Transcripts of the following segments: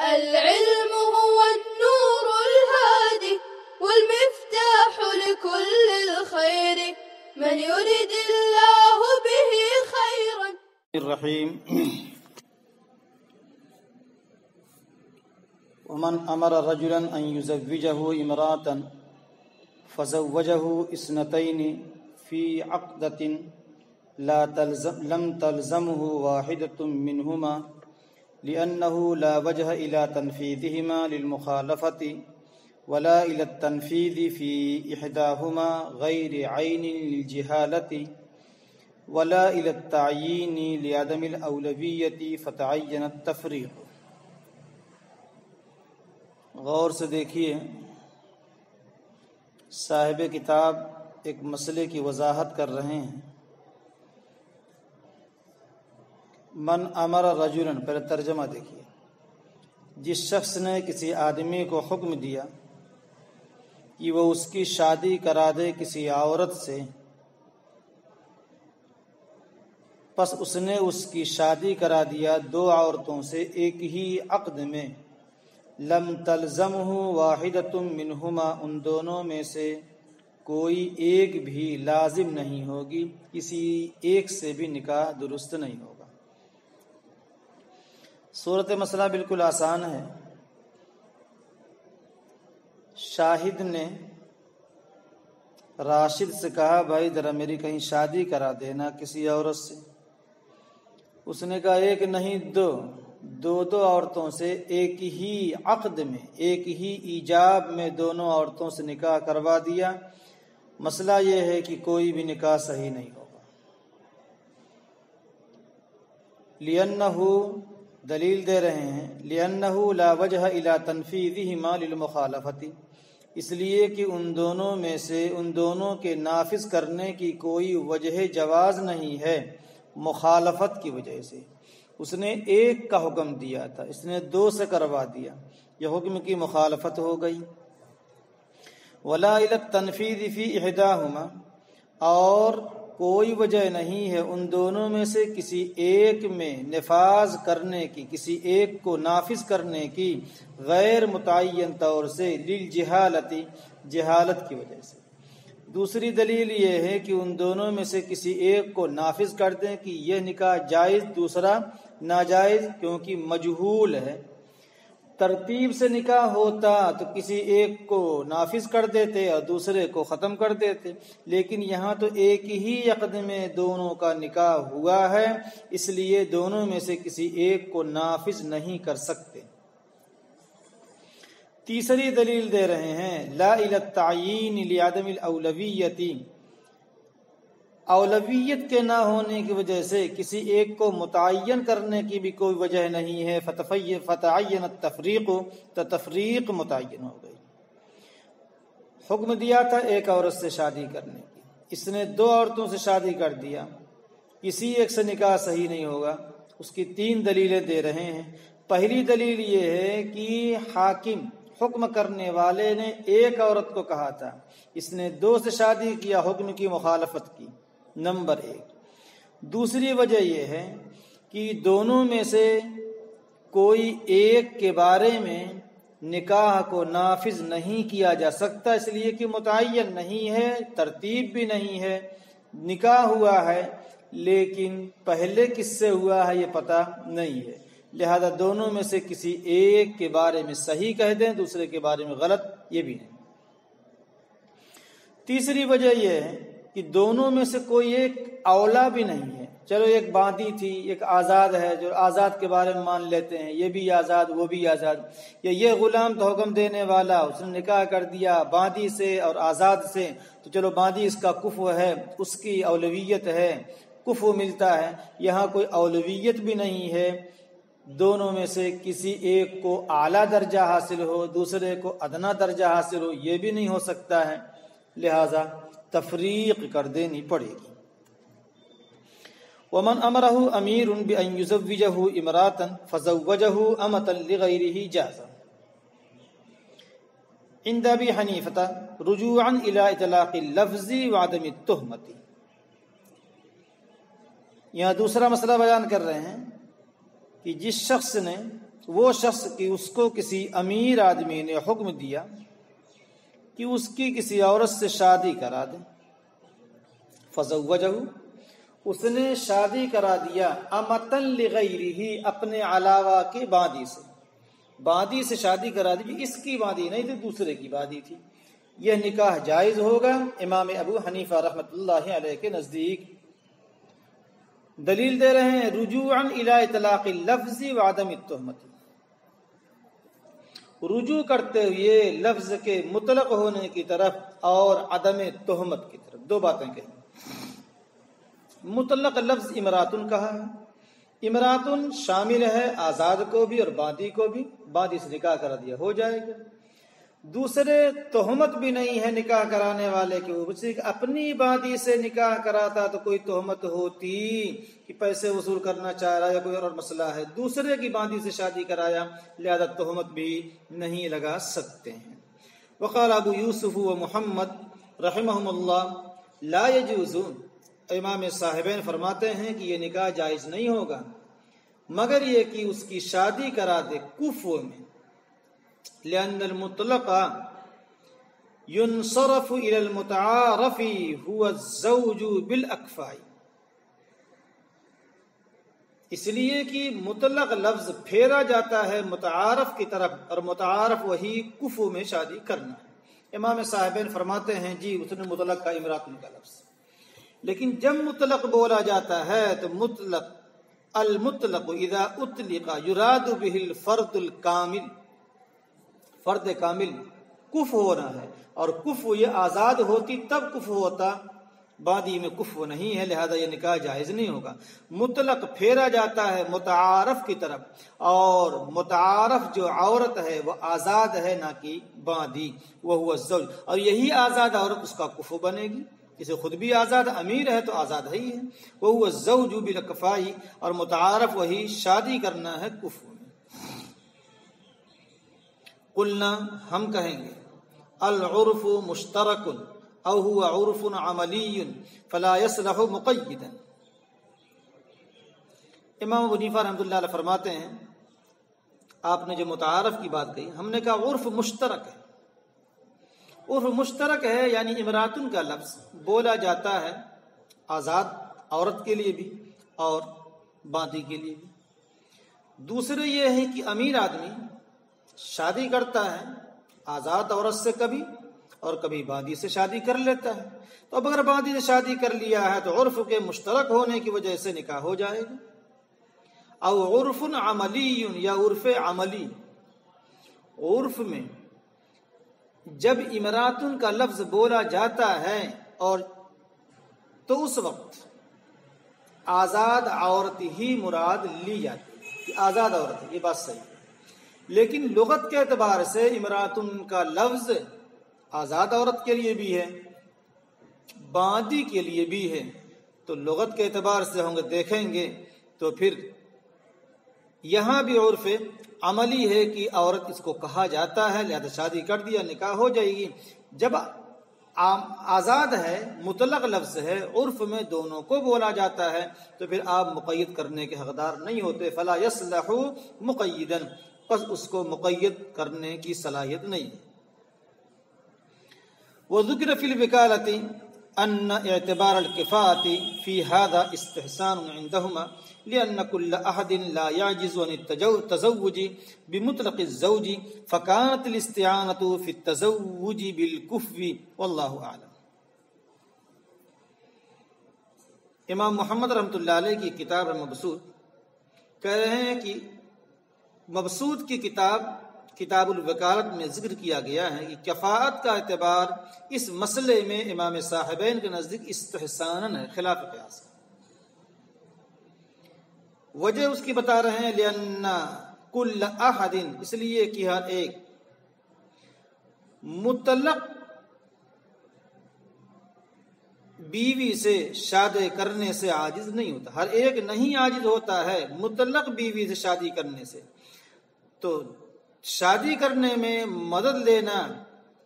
العلم هو النور الهادي والمفتاح لكل الخير من يرد الله به خيرا. الرحيم. ومن أمر رجلا أن يزوجه امرأة فزوجه اثنتين في عقدة لم تلزمه واحدة منهما لأنه لا وجه إلى تنفيذهما للمخالفة ولا إلى التنفيذ في إحداهما غير عين للجهالة ولا إلى التعيين لعدم الأولوية فتعين التفريق. غور سے دیکھیے، صاحب کتاب ایک مسئلے کی وضاحت کر رہے ہیں. من امر رجلا، پہلے ترجمہ دیکھیے. جس شخص نے کسی آدمی کو حکم دیا کہ وہ اس کی شادی کرا دے کسی عورت سے، پس اس نے اس کی شادی کرا دیا دو عورتوں سے ایک ہی عقد میں، لم تلزمہ واحدۃ منہما، ان دونوں میں سے کوئی ایک بھی لازم نہیں ہوگی، کسی ایک سے بھی نکاح درست نہیں ہوگا. صورت مسئلہ بالکل آسان ہے. شاہد نے راشد سے کہا بھائی ذرا میری کہیں شادی کرا دینا کسی عورت سے. اس نے کہا ایک نہیں دو عورتوں سے ایک ہی عقد میں، ایک ہی ایجاب میں دونوں عورتوں سے نکاح کروا دیا. مسئلہ یہ ہے کہ کوئی بھی نکاح صحیح نہیں ہوگا. لِأَنَّهُ، دلیل دے رہے ہیں، لِأَنَّهُ لَا وَجْهَ إِلَى تَنفِيذِهِمَا لِلْمُخَالَفَةِ، اس لیے کہ ان دونوں میں سے ان دونوں کے نافذ کرنے کی کوئی وجہ جواز نہیں ہے مخالفت کی وجہ سے. اس نے ایک کا حکم دیا تھا، اس نے دو سے کروا دیا، یہ حکم کی مخالفت ہو گئی. ولا إلى التنفيذ في إحداهما، اور کوئی وجہ نہیں ہے ان دونوں میں سے کسی ایک میں نفاذ کرنے کی، کسی ایک کو نافذ کرنے کی، غیر متعین طور سے، للجہالتی، جہالت کی وجہ سے. دوسری دلیل یہ ہے کہ ان دونوں میں سے کسی ایک کو نافذ کر دیں کہ یہ نکاح جائز، دوسرا ناجائز، کیونکہ مجہول ہے. ترتیب سے نکاح ہوتا تو کسی ایک کو نافذ کر دیتے اور دوسرے کو ختم کر دیتے، لیکن یہاں تو ایک ہی عقد میں دونوں کا نکاح ہوا ہے، اس لیے دونوں میں سے کسی ایک کو نافذ نہیں کر سکتے. تیسری دلیل دے رہے ہیں، لا الی التعیین لعدم الاولویت، اولویت کے نہ ہونے کی وجہ سے کسی ایک کو متعین کرنے کی بھی کوئی وجہ نہیں ہے. فتعین التفریق، تو تفریق متعین ہو گئی. حکم دیا تھا ایک عورت سے شادی کرنے کی، اس نے دو عورتوں سے شادی کر دیا، کسی ایک سے نکاح صحیح نہیں ہوگا. اس کی تین دلیلیں دے رہے ہیں. پہلی دلیل یہ ہے کہ حاکم، حکم کرنے والے نے ایک عورت کو کہا تھا، اس نے دو سے شادی کیا، حکم کی مخالفت کی، نمبر ایک. دوسری وجہ یہ ہے کہ دونوں میں سے کوئی ایک کے بارے میں نکاح کو نافذ نہیں کیا جا سکتا، اس لیے کہ متعین نہیں ہے، ترتیب بھی نہیں ہے. نکاح ہوا ہے لیکن پہلے کس سے ہوا ہے یہ پتہ نہیں ہے، لہذا دونوں میں سے کسی ایک کے بارے میں صحیح کہہ دیں، دوسرے کے بارے میں غلط، یہ بھی نہیں. تیسری وجہ یہ ہے کہ دونوں میں سے کوئی ایک اولا بھی نہیں ہے. چلو ایک باندھی تھی، ایک آزاد ہے، جو آزاد کے بارے میں مان لیتے ہیں، یہ بھی آزاد وہ بھی آزاد. یا یہ غلام تو حکم دینے والا، اس نے نکاح کر دیا باندھی سے اور آزاد سے، تو چلو باندھی اس کا کفو ہے، اس کی اولویت ہے، کفو ملتا ہے. یہاں کوئی اولویت بھی نہیں ہے، دونوں میں سے کسی ایک کو اعلیٰ درجہ حاصل ہو، دوسرے کو ادنا درجہ حاصل ہو، یہ بھی نہیں ہو سکتا ہے، لہذا تفریق کر دینی پڑے گی. ومن امرہ امیر بان یزوجہ امراۃ فزوجہ امۃ لغیرہ جاز عند ابی حنیفہ رجوعا الی اطلاق اللفظ وعدم التہمۃ. یہاں دوسرا مسئلہ بیان کر رہے ہیں کہ جس شخص نے وہ شخص کہ اس کو کسی امیر آدمی نے حکم دیا کہ اس کی کسی عورت سے شادی کرا دے، فزوجہ، اس نے شادی کرا دیا، امتن لغیرہ، اپنے علاوہ کے باندی سے، باندی سے شادی کرا دی، اس کی باندی نہیں تھی، دوسرے کی باندی تھی، یہ نکاح جائز ہوگا امام ابو حنیفہ رحمۃ اللہ علیہ کے نزدیک۔ دلیل دے رہے ہیں رجوعا الی اطلاق اللفظ وعدم التہمۃ، رجوع کرتے ہوئے لفظ کے مطلق ہونے کی طرف اور عدم تہمت کی طرف، دو باتیں کہیں۔ مطلق لفظ امراتن کہا ہے، امراتن شامل ہے آزاد کو بھی اور باندی کو بھی، باندی سے نکاح کرا دیا ہو جائے گا۔ دوسرے تہمت بھی نہیں ہے نکاح کرانے والے کے اوپر، اپنی باندی سے نکاح کراتا تو کوئی تہمت ہوتی کہ پیسے وصول کرنا چاہ رہا ہے یا کوئی اور مسئلہ ہے، دوسرے کی باندی سے شادی کرایا لہذا تہمت بھی نہیں لگا سکتے ہیں۔ وقال ابو یوسف و محمد رحمہم اللہ لا یجوز، امام صاحبین فرماتے ہیں کہ یہ نکاح جائز نہیں ہوگا مگر یہ کہ اس کی شادی کرا دے کفو میں، لأن المطلق ينصرف إلى المتعارف هو الزوج بالأكفاء، اس لیے کہ مطلق لفظ پھیرا جاتا ہے متعارف کی طرف، اور متعارف وہی کفو میں شادی کرنا ہے۔ امام صاحبین فرماتے ہیں جی اس نے مطلق کا امراتن کا لفظ، لیکن جب مطلق بولا جاتا ہے تو مطلق المطلق اذا اطلق يراد به الفرد الكامل، فرد کامل کفو ہونا ہے، اور کفو یہ آزاد ہوتی تب کفو ہوتا، باندی میں کفو نہیں ہے، لہذا یہ نکاح جائز نہیں ہوگا۔ مطلق پھیرا جاتا ہے متعارف کی طرف، اور متعارف جو عورت ہے وہ آزاد ہے نہ کہ باندی، وہو الزوج، اور یہی آزاد عورت اس کا کفو بنے گی، اسے خود بھی آزاد امیر ہے تو آزاد ہے ہی ہے، وہو الزوج بالاکفاء، اور متعارف وہی شادی کرنا ہے کفو میں۔ قلنا، ہم کہیں گے العرف مشترک او هو عرف عملی فلا يصلح مقیدا۔ امام ابو حنیفہ رحمۃ اللہ علیہ فرماتے ہیں آپ نے جو متعارف کی بات کہی، ہم نے کہا عرف مشترک ہے، عرف مشترک ہے یعنی امراتن کا لفظ بولا جاتا ہے آزاد عورت کے لیے بھی اور باندی کے لیے بھی۔ دوسرے یہ ہے کہ امیر آدمی شادی کرتا ہے آزاد عورت سے کبھی اور کبھی باندی سے شادی کر لیتا ہے، تو اب اگر باندی سے شادی کر لیا ہے تو عرف کے مشترک ہونے کی وجہ سے نکاح ہو جائے گا۔ او عرف عملی، یا عرف عملی، عرف میں جب امراتن کا لفظ بولا جاتا ہے اور تو اس وقت آزاد عورت ہی مراد لی جاتی ہے کہ آزاد عورت ہے، یہ بات صحیح ہے، لیکن لغت کے اعتبار سے امراتن کا لفظ آزاد عورت کے لیے بھی ہے، باندی کے لیے بھی ہے، تو لغت کے اعتبار سے ہم دیکھیں گے تو پھر یہاں بھی عرف عملی ہے کہ عورت اس کو کہا جاتا ہے، لہذا شادی کر دیا نکاح ہو جائے گی۔ جب آزاد ہے مطلق لفظ ہے، عرف میں دونوں کو بولا جاتا ہے تو پھر آپ مقید کرنے کے حقدار نہیں ہوتے، فلا یصلح مقیدا، پس اس کو مقید کرنے کی صلاحیت نہیں۔ وذکر فی الوکالۃ ان اعتبار الکفاءة فی هذا استحسان عندهما لأن كل أحد لا يعجز عن التزوج بمطلق الزوج فكانت الاستعانة في التزوج بالكفو والله أعلم۔ امام محمد رحمۃ اللہ علیہ کی کتاب مبسوط کہہ رہے ہیں کہ مبسوط کی کتاب الوکالت میں ذکر کیا گیا ہے کہ کفاءت کا اعتبار اس مسئلے میں امام صاحبین کے نزدیک استحساناً ہے، خلاف قیاس۔ وجہ اس کی بتا رہے ہیں لأن کل احد، اس لیے کہ ہر ایک مطلق بیوی سے شادی کرنے سے عاجز نہیں ہوتا، ہر ایک نہیں عاجز ہوتا ہے مطلق بیوی سے شادی کرنے سے، تو شادی کرنے میں مدد لینا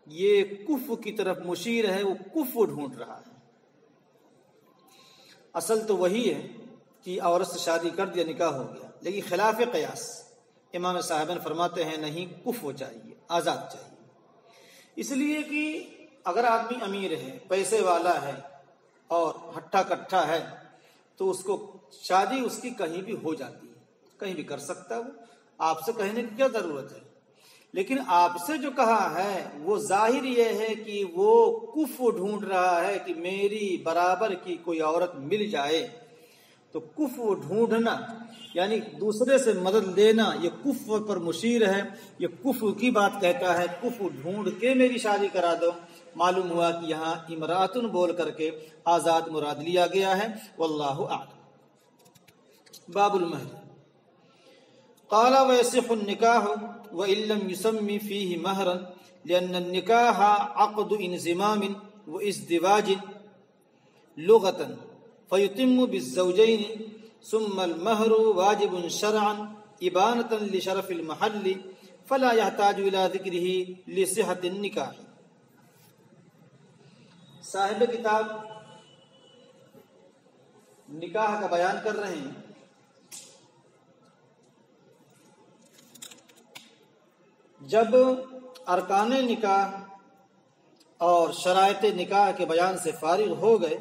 یہ کفر کی طرف مشیر ہے، وہ کفر ڈھونڈ رہا ہے۔ اصل تو وہی ہے کہ عورت سے شادی کر دیا نکاح ہو گیا، لیکن خلاف قیاس امام صاحبان فرماتے ہیں نہیں، کفو چاہیے، آزاد چاہیے، اس لیے کہ اگر آدمی امیر ہے، پیسے والا ہے اور ہٹھا کٹھا ہے تو اس کو شادی اس کی کہیں بھی ہو جاتی ہے، کہیں بھی کر سکتا ہے، وہ آپ سے کہنے کی کیا ضرورت ہے؟ لیکن آپ سے جو کہا ہے وہ ظاہر یہ ہے کہ وہ کفو ڈھونڈ رہا ہے کہ میری برابر کی کوئی عورت مل جائے، تو کفو ڈھونڈنا یعنی دوسرے سے مدد لینا یہ کفو پر مشیر ہے، یہ کفو کی بات کہتا ہے، کفو ڈھونڈ کے میری شادی کرا دو۔ معلوم ہوا کہ یہاں امراتن بول کر کے آزاد مراد لیا گیا ہے، واللہ اعلم۔ باب المہر، قال ويصح النكاح وإن لم يسمي فيه مهرا لأن النكاح عقد انضمام وازدواج لغة فيتم بالزوجين، ثم المهر واجب شرعا إبانة لشرف المحل فلا يحتاج إلى ذكره لصحة النكاح۔ صاحب کتاب نکاح کا بیان کر رہے ہیں۔ جب ارکان نکاح اور شرائط نکاح کے بیان سے فارغ ہو گئے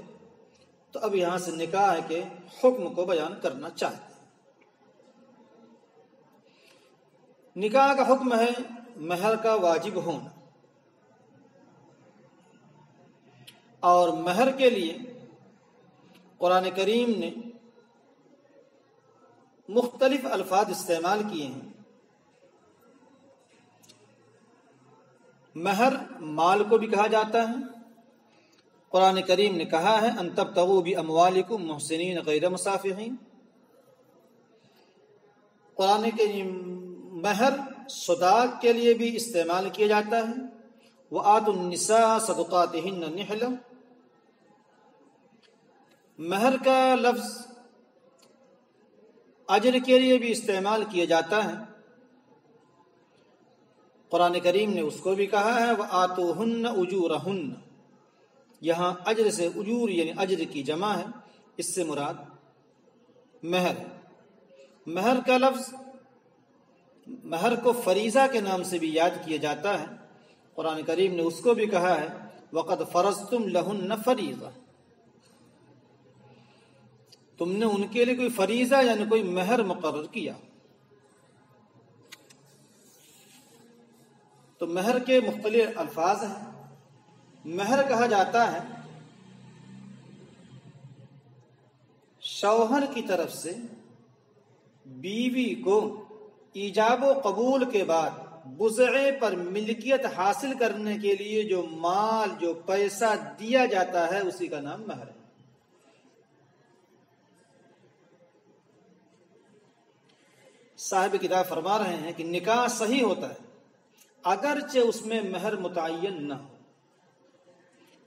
تو اب یہاں سے نکاح کے حکم کو بیان کرنا چاہتے ہیں۔ نکاح کا حکم ہے مہر کا واجب ہونا، اور مہر کے لیے قرآن کریم نے مختلف الفاظ استعمال کیے ہیں۔ مہر مال کو بھی کہا جاتا ہے، قرآن کریم نے کہا ہے ان تبتغوا باموالکم محسنین غیر مسافحین۔ قرآن کے مہر صداق کے لیے بھی استعمال کیا جاتا ہے، وآتوا النساء صدقاتہن نحلہ۔ مہر کا لفظ اجر کے لیے بھی استعمال کیا جاتا ہے، قرآن کریم نے اس کو بھی کہا ہے وآتوہن اجورہن۔ یہاں اجر سے اجور یعنی اجر کی جمع ہے، اس سے مراد مہر ہے۔ مہر کا لفظ مہر کو فریضہ کے نام سے بھی یاد کیا جاتا ہے، قرآن کریم نے اس کو بھی کہا ہے وقد فرضتم لہن فریضہ۔ تم نے ان کے لیے کوئی فریضہ یعنی کوئی مہر مقرر کیا۔ تو مہر کے مختلف الفاظ ہیں۔ مہر کہا جاتا ہے شوہر کی طرف سے بیوی کو ایجاب و قبول کے بعد بضعے پر ملکیت حاصل کرنے کے لیے جو مال جو پیسہ دیا جاتا ہے اسی کا نام مہر ہے۔ صاحب کتاب فرما رہے ہیں کہ نکاح صحیح ہوتا ہے اگرچہ اس میں مہر متعین نہ ہو۔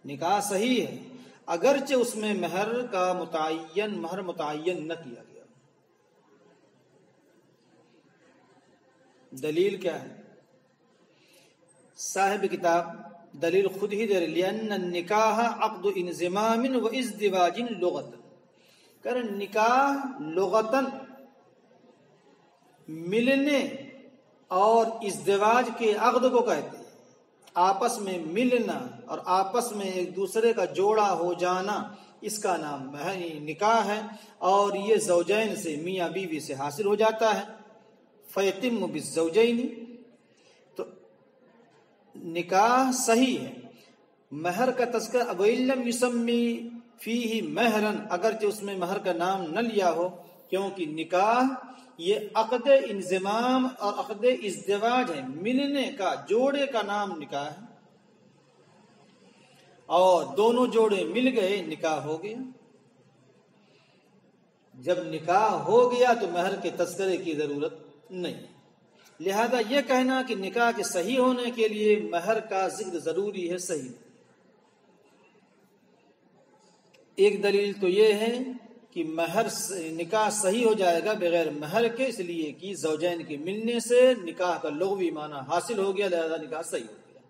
نکاح صحیح ہے اگرچہ اس میں مہر متعین نہ کیا گیا۔ دلیل کیا ہے؟ صاحب کتاب دلیل خود ہی دے رہے لأن النکاح عقد انضمام و ازدواج لغتاً، کہ نکاح لغتاً ملنے اور ازدواج کے عقد کو کہتے ہیں، آپس میں ملنا اور آپس میں ایک دوسرے کا جوڑا ہو جانا، اس کا نام نکاح ہے، اور یہ زوجین سے میاں بیوی سے حاصل ہو جاتا ہے۔ فیتم بالزوجین، تو نکاح صحیح ہے۔ مہر کا تذکر وَإِن لَّمْ يُسَمِّ فِيهِ مَهْرًا، اگرچہ اس میں مہر کا نام نہ لیا ہو، کیونکہ نکاح یہ عقد انضمام اور عقد ازدواج ہے، ملنے کا جوڑے کا نام نکاح ہے، اور دونوں جوڑے مل گئے نکاح ہو گیا۔ جب نکاح ہو گیا تو مہر کے تذکرے کی ضرورت نہیں، لہذا یہ کہنا کہ نکاح کے صحیح ہونے کے لیے مہر کا ذکر ضروری ہے صحیح۔ ایک دلیل تو یہ ہے کہ نکاح صحیح ہو جائے گا بغیر مہر کے، اس لیے کہ زوجین کے ملنے سے نکاح کا لغوی معنی حاصل ہو گیا، لہذا نکاح صحیح ہو گیا۔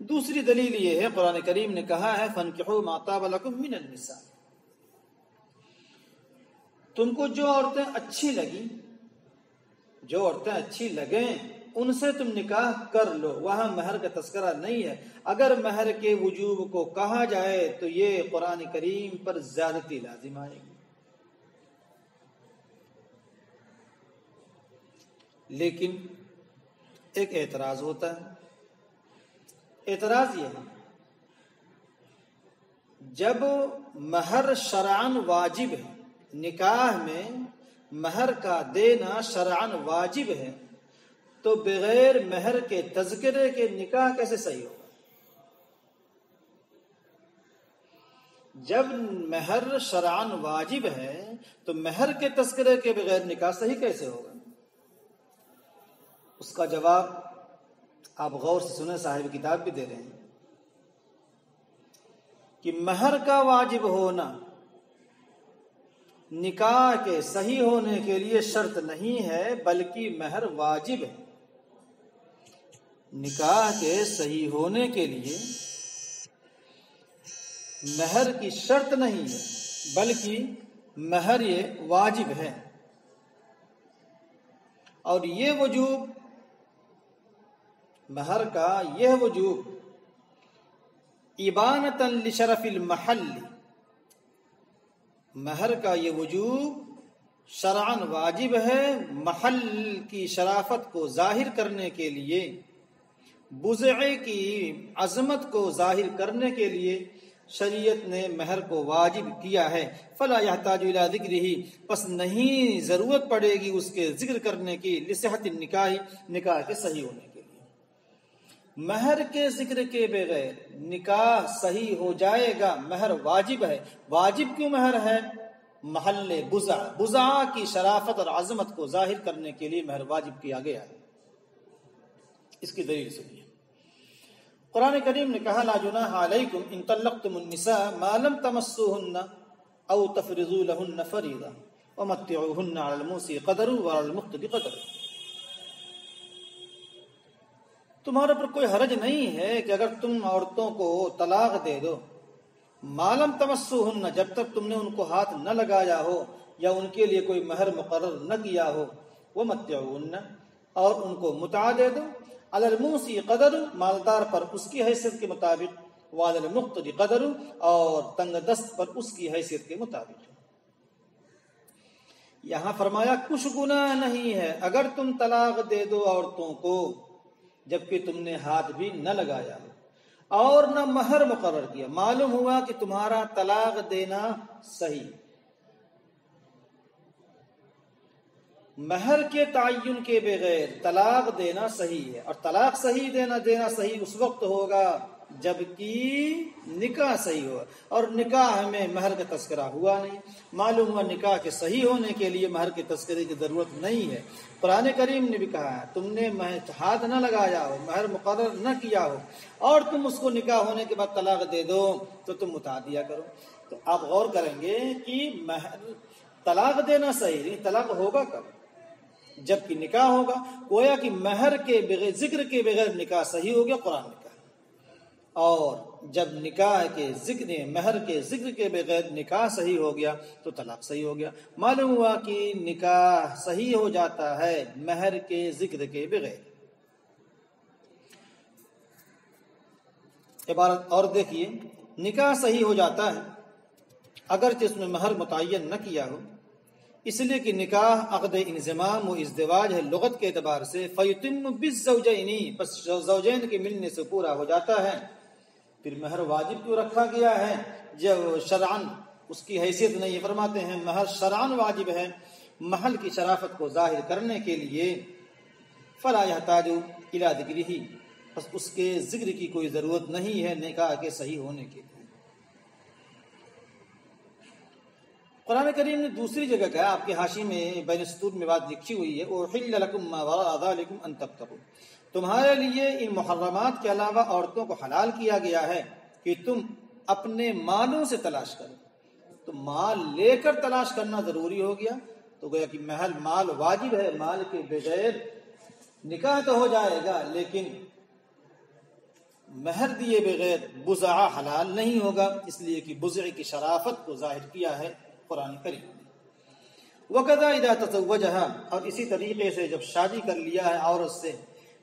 دوسری دلیل یہ ہے قرآن کریم نے کہا ہے فَانْكِحُوا مَا طَابَ لَكُم مِّنَ النِّسَاءِ، تم کو جو عورتیں اچھی لگی جو عورتیں اچھی لگیں ان سے تم نکاح کر لو، وہاں مہر کا تذکرہ نہیں ہے۔ اگر مہر کے وجوب کو کہا جائے تو یہ قرآن کریم پر زیادتی لازم آئے گی۔ لیکن ایک اعتراض ہوتا ہے، اعتراض یہ ہے جب مہر شرعاً واجب ہے، نکاح میں مہر کا دینا شرعاً واجب ہے، تو بغیر مہر کے تذکرے کے نکاح کیسے صحیح ہوگا؟ جب مہر شرعاً واجب ہے تو مہر کے تذکرے کے بغیر نکاح صحیح کیسے ہوگا؟ اس کا جواب آپ غور سے سنیں، صاحب کتاب بھی دے رہے ہیں کہ مہر کا واجب ہونا نکاح کے صحیح ہونے کے لیے شرط نہیں ہے، بلکہ مہر واجب ہے۔ نکاح کے صحیح ہونے کے لیے مہر کی شرط نہیں ہے، بلکہ مہر یہ واجب ہے، اور یہ وجوب، مہر کا یہ وجوب ابانۃ لشرف المحل، مہر کا یہ وجوب شرعاً واجب ہے محل کی شرافت کو ظاہر کرنے کے لیے، بضع کی عظمت کو ظاہر کرنے کے لیے شریعت نے مہر کو واجب کیا ہے۔ فلا یحتاج الی ذکرہ، پس نہیں ضرورت پڑے گی اس کے ذکر کرنے کی، لصحت النکاح، نکاح کے صحیح ہونے کے لیے۔ مہر کے ذکر کے بغیر نکاح صحیح ہو جائے گا، مہر واجب ہے۔ واجب کیوں مہر ہے؟ محل بضع کی شرافت اور عظمت کو ظاہر کرنے کے لیے مہر واجب کیا گیا ہے۔ اس کی دلیل سنیے، قرآن کریم نے کہا لا جناح علیکم ان طلقتم النساء ما لم تمسوهن او تفرضوا لهن فریضہ ومتعوهن على الموسع قدر وعلى المقتر قدر۔ تمہارے پر کوئی حرج نہیں ہے کہ اگر تم عورتوں کو طلاق دے دو، ما لم تمسوهن، جب تک تم نے ان کو ہاتھ نہ لگایا ہو یا ان کے لیے کوئی مہر مقرر نہ کیا ہو، ومتعوهن، اور ان کو متع دے دو، علی الموسع قدر، مالدار پر اس کی حیثیت کے مطابق، وعلی المقتر قدر، اور تنگ دست پر اس کی حیثیت کے مطابق۔ یہاں فرمایا کچھ گناہ نہیں ہے اگر تم طلاق دے دو عورتوں کو جبکہ تم نے ہاتھ بھی نہ لگایا اور نہ مہر مقرر کیا۔ معلوم ہوا کہ تمہارا طلاق دینا صحیح، مہر کے تعین کے بغیر طلاق دینا صحیح ہے، اور طلاق صحیح دینا صحیح اس وقت ہوگا جبکہ نکاح صحیح ہوا، اور نکاح میں مہر کا تذکرہ ہوا نہیں۔ معلوم ہوا نکاح کے صحیح ہونے کے لیے مہر کے تذکرے کی ضرورت نہیں ہے۔ قرآن کریم نے بھی کہا ہے تم نے ہاتھ نہ لگایا ہو، مہر مقرر نہ کیا ہو، اور تم اس کو نکاح ہونے کے بعد طلاق دے دو تو تم متع دیا کرو۔ تو آپ غور کریں گے کہ مہر طلاق دینا صحیح نہیں، طلاق ہوگا کب؟ جبکہ نکاح ہوگا۔ گویا کہ مہر کے بغیر، ذکر کے بغیر نکاح صحیح ہو گیا، قرآن نے کہا، اور جب نکاح کے ذکر، مہر کے ذکر کے بغیر نکاح صحیح ہو گیا تو طلاق صحیح ہو گیا۔ معلوم ہوا کہ نکاح صحیح ہو جاتا ہے مہر کے ذکر کے بغیر۔ عبارت اور دیکھیے، نکاح صحیح ہو جاتا ہے اگرچہ اس میں مہر متعین نہ کیا ہو، اس لیے کہ نکاح عقد انضمام و ازدواج ہے لغت کے اعتبار سے، فیتم بالزوجین، پس زوجین کے ملنے سے پورا ہو جاتا ہے۔ پھر مہر واجب کیوں رکھا گیا ہے جب شرعاً اس کی حیثیت نہیں؟ فرماتے ہیں مہر شرعاً واجب ہے محل کی شرافت کو ظاہر کرنے کے لیے، فلا یحتاج الی ذکرہ، پس اس کے ذکر کی کوئی ضرورت نہیں ہے نکاح کے صحیح ہونے کے لیے۔ قرآن کریم نے دوسری جگہ کہا، آپ کے حاشی میں بین السطور میں بات لکھی ہوئی ہے، احل لکم ما وراء ذلکم ان تبتغوا، تمہارے لیے ان محرمات کے علاوہ عورتوں کو حلال کیا گیا ہے کہ تم اپنے مالوں سے تلاش کرو۔ تو مال لے کر تلاش کرنا ضروری ہو گیا، تو گویا کہ مال واجب ہے، مال کے بغیر نکاح تو ہو جائے گا لیکن مہر دیے بغیر بضع حلال نہیں ہوگا، اس لیے کہ بضع کی شرافت کو ظاہر کیا ہے قرآن کریم نے۔ وَكَذَا إِذَا تَزَوَّجَهَا، اور اسی طریقے سے جب شادی کر لیا ہے عورت سے،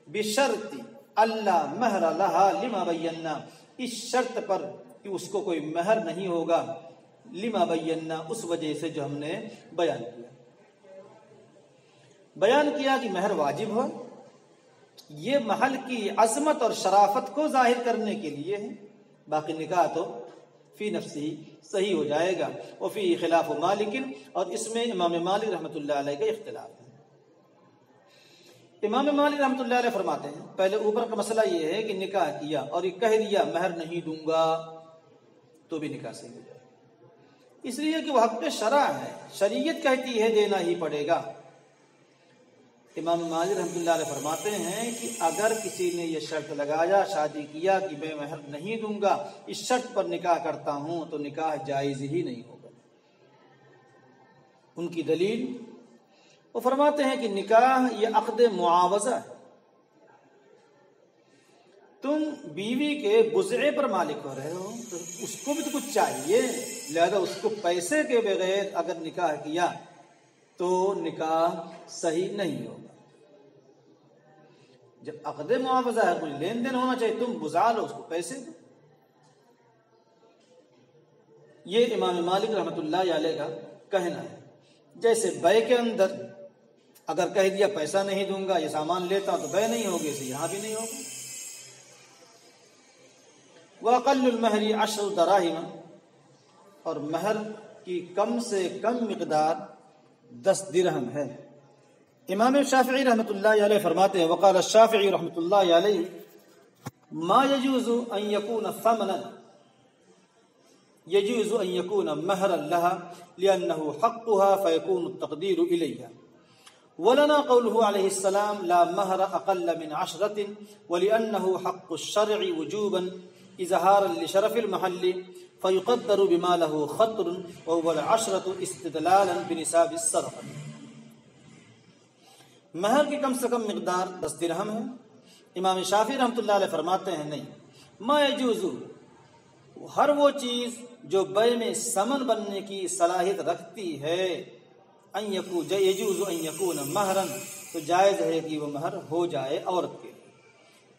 بِشَرْطِ أَلَّا مَهْرَ لَهَا لِمَا بَيَّنَّا، اس شرط پر کہ اس کو کوئی مہر نہیں ہوگا، لِمَا بَيَّنَّا، اس وجہ سے جو ہم نے بیان کیا کہ مہر واجب ہو، یہ محل کی عظمت اور شرافت کو ظاہر کرنے کے لیے ہے، باقی نکاح تو فی نفسی صحیح ہو جائے گا۔ وفی خلاف مالک، اور اس میں امام مالک رحمۃ اللہ علیہ کا اختلاف ہے۔ امام مالک رحمۃ اللہ علیہ فرماتے ہیں پہلے اوپر کا مسئلہ یہ ہے کہ نکاح کیا اور یہ کہہ دیا مہر نہیں دوں گا تو بھی نکاح صحیح ہو جائے، اس لیے کہ وہ حق شرع ہے، شریعت کہتی ہے دینا ہی پڑے گا۔ امام مالک رحمۃ اللہ علیہ فرماتے ہیں کہ اگر کسی نے یہ شرط لگایا، شادی کیا کہ میں مہر نہیں دوں گا، اس شرط پر نکاح کرتا ہوں، تو نکاح جائز ہی نہیں ہوگا۔ ان کی دلیل وہ فرماتے ہیں کہ نکاح یہ عقد معاوضہ ہے، تم بیوی کے بضعے پر مالک ہو رہے ہو تو اس کو بھی تو کچھ چاہیے، لہذا اس کو پیسے کے بغیر اگر نکاح کیا تو نکاح صحیح نہیں ہوگا۔ جب عقد معاوضہ ہے، کوئی لین دین ہونا چاہیے، تم بزا لو، اس کو پیسے دو۔ یہ امام مالک رحمۃ اللہ علیہ کا کہنا ہے۔ جیسے بے کے اندر اگر کہہ دیا پیسہ نہیں دوں گا، یہ سامان لیتا ہوں، تو بے نہیں ہوگی، اسے یہاں بھی نہیں ہوگا۔ وَأَقَلُّ الْمَهْرِ 10 دراہم، اور مہر کی کم سے کم مقدار 10 درہم ہے۔ امام شافعی رحمۃ اللہ علیہ فرماتے ہیں وقال الشافعی رحمۃ اللہ علیہ ما يجوز ان يكون ثمنا يجوز ان يكون مهرا لها لانه حقها فيكون التقدير اليها، ولنا قوله عليه السلام لا مهر اقل من 10 ولانه حق الشرع وجوبا اظهارا لشرف المحل فيقدر بما له خطر وهو 10 استدلالا بنصاب الصدقه۔ مہر کی کم سے کم مقدار 10 درہم ہے۔ امام شافعی رحمۃ اللہ علیہ فرماتے ہیں نہیں، ما یجوز، ہر وہ چیز جو بے میں ثمن بننے کی صلاحیت رکھتی ہے، یجوز ان یکون مہرا، تو جائز ہے کہ وہ مہر ہو جائے عورت کے،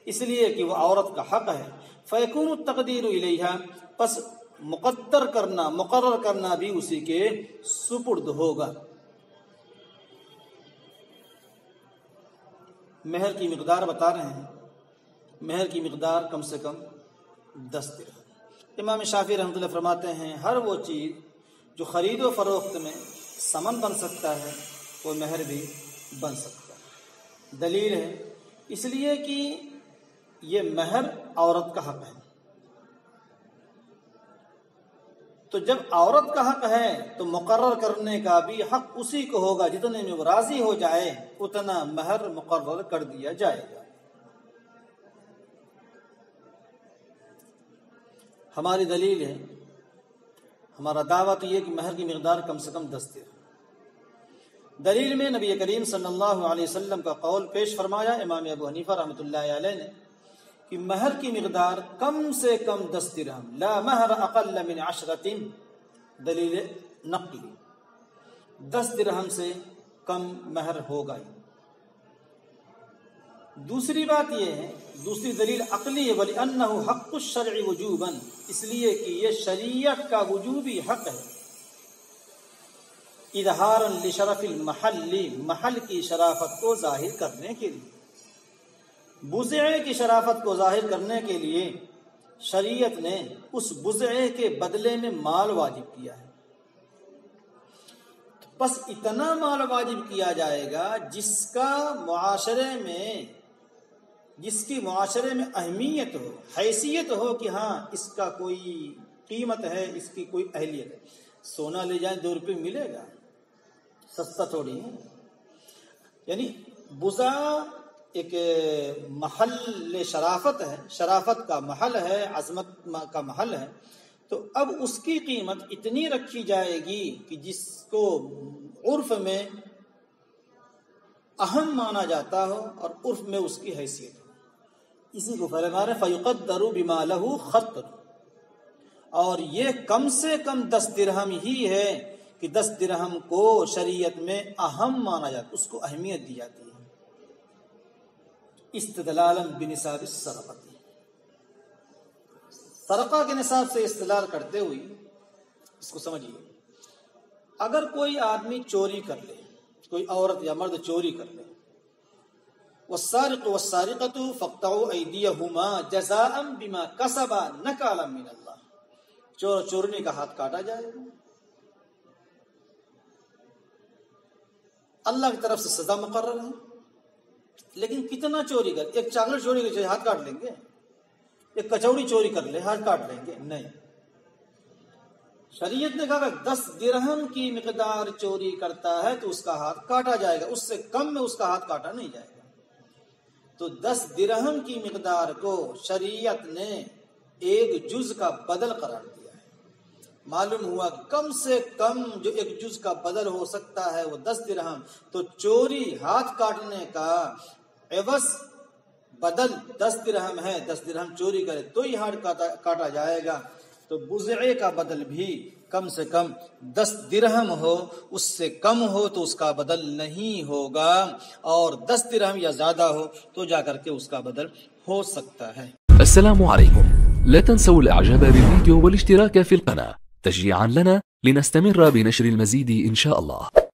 اس لیے کہ وہ عورت کا حق ہے۔ فیکون التقدیر الیہا، پس مقرر کرنا بھی اسی کے سپرد ہوگا۔ مہر کی مقدار بتا رہے ہیں، مہر کی مقدار کم سے کم 10 درہم۔ امام شافعی رحمۃ اللہ فرماتے ہیں ہر وہ چیز جو خرید و فروخت میں ثمن بن سکتا ہے وہ مہر بھی بن سکتا ہے۔ دلیل ہے اس لیے کہ یہ مہر عورت کا حق ہے، تو جب عورت کا حق ہے تو مقرر کرنے کا بھی حق اسی کو ہوگا، جتنے میں وہ راضی ہو جائے اتنا مہر مقرر کر دیا جائے گا۔ ہماری دلیل ہے، ہمارا دعویٰ تو یہ کہ مہر کی مقدار کم سے کم 10 درہم۔ دلیل میں نبی کریم صلی اللہ علیہ وسلم کا قول پیش فرمایا امام ابو حنیفہ رحمۃ اللہ علیہ نے کہ مہر کی مقدار کم سے کم 10 درہم، لا مہر اقل من 10، دلیل نقلی، 10 درہم سے کم مہر ہوگا ہی۔ دوسری بات یہ ہے، دوسری دلیل عقلی ہے، وَلِأَنَّهُ حَقُّ الشَّرْعِ وُجُوبًا، اس لیے کہ یہ شریعت کا وجوبی حق ہے، اظہارا لشرف المحل، محل کی شرافت کو ظاہر کرنے کے لیے، بضعے کی شرافت کو ظاہر کرنے کے لیے شریعت نے اس بضعے کے بدلے میں مال واجب کیا ہے۔ بس اتنا مال واجب کیا جائے گا جس کی معاشرے میں اہمیت ہو، حیثیت ہو کہ ہاں اس کا کوئی قیمت ہے، اس کی کوئی اہلیت ہے۔ سونا لے جائیں 2 روپے ملے گا، سستا تھوڑی ہے۔ یعنی بضع ایک محل شرافت ہے، شرافت کا محل ہے، عظمت کا محل ہے، تو اب اس کی قیمت اتنی رکھی جائے گی کہ جس کو عرف میں اہم مانا جاتا ہو اور عرف میں اس کی حیثیت ہو۔ اسی کو فرما رہے فَيُقَدَّرُ بِمَا لَهُ خَطْرٌ، اور یہ کم سے کم 10 درہم ہی ہے کہ 10 درہم کو شریعت میں اہم مانا جاتا، اس کو اہمیت دی جاتی ہے، استدلالا بنصاب السرقہ، سرقہ کے نصاب سے استدلال کرتے ہوئے اس کو سمجھیے۔ اگر کوئی آدمی چوری کر لے، کوئی عورت یا مرد چوری کر لے، والسارق والسارقۃ فاقطعوا ایدیہما جزاء بما کسبا نکالا من اللہ، چور چورنے کا ہاتھ کاٹا جائے گا، اللہ کی طرف سے سزا مقرر ہے۔ لیکن کتنا چوری کر، ایک چاکلیٹ چوری کر ہاتھ کاٹ لیں گے؟ ایک کچوڑی چوری کر لے ہاتھ کاٹ لیں گے؟ نہیں، شریعت نے کہا کہ 10 درہم کی مقدار چوری کرتا ہے تو اس کا ہاتھ کاٹا جائے گا، اس سے کم میں اس کا ہاتھ کاٹا نہیں جائے گا۔ تو 10 درہم کی مقدار کو شریعت نے ایک جز کا بدل قرار دیا ہے۔ معلوم ہوا کم سے کم جو ایک جز کا بدل ہو سکتا ہے وہ 10 درہم، تو چوری ہاتھ کاٹنے کا عوض بدل 10 درہم ہے، 10 درہم چوری کرے تو ہی ہاتھ کاٹا جائے گا۔ تو بزعے کا بدل بھی کم سے کم 10 درہم ہو، اس سے کم ہو تو اس کا بدل نہیں ہوگا، اور 10 درہم یا زیادہ ہو تو جا کر کے اس کا بدل ہو سکتا ہے۔ السلام عليكم، لا تنسوا الاعجاب بالفيديو والاشتراك في القناة تشجيعا لنا لنستمر بنشر المزيد إن شاء الله.